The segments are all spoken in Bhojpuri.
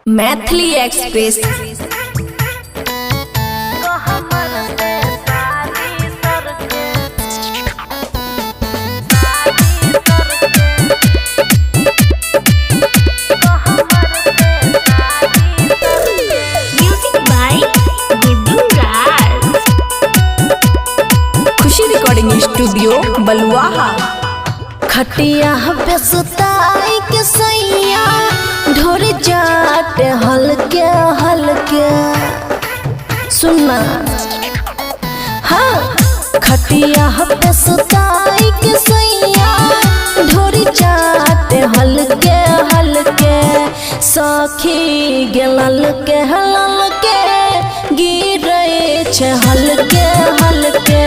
मैथिली एक्सप्रेस। खुशी रिकॉर्डिंग स्टूडियो बलुआहा। खटिया पे सुताई के सैया ढोर जाट हल्के हल्के सुनना। हाँ, खटिया पे सुताई के सैया ढोर जाट हल्के हल्के सखी गेलल के गिरे छे हल्के हल्के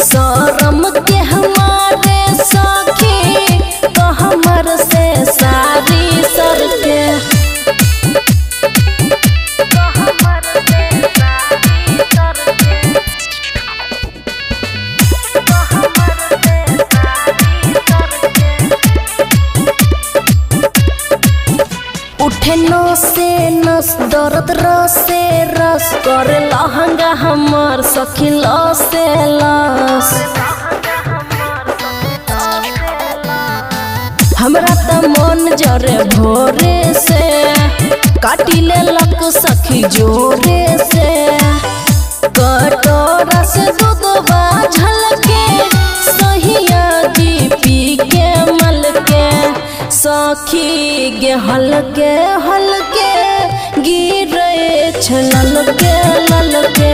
शरम के हमारे सखी तो हमर से सारी सर के उठे नो से नस दर्द रसे रस कर लहंगा हमर सखी लसे लस। हमरा त मन जरे भोरे से काटी ले लक सखी जोरे से कटोरा से दूधवा झलके सहिया जी पी के मल के सखी गे हल्के हल्के गिरे छलके ललके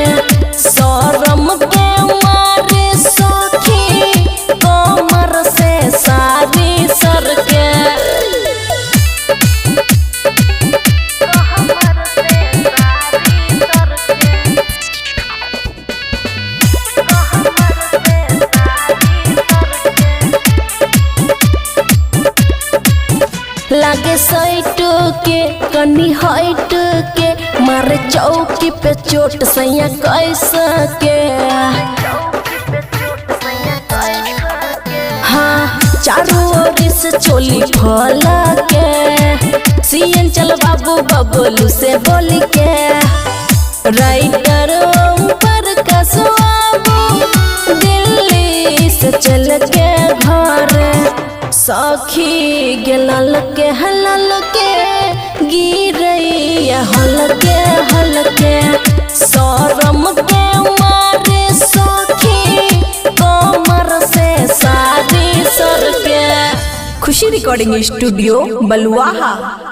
शरम के मारे सखी कमर से सारी सर के लागे साइट के कनी हाइट के मारे चौकी पे चोट सैया कैसा के। हाँ, चारों ओर से चोली फला के सीएन चल बाबू बबलू से बोल के राइटर पर कसवाबू दिल्ली से चल के घर सखी गेलल के हलल के गिरई हलके हलके शरम के मारे सखी कमर से सारी सर के। खुशी रिकॉर्डिंग स्टूडियो बलुआहा।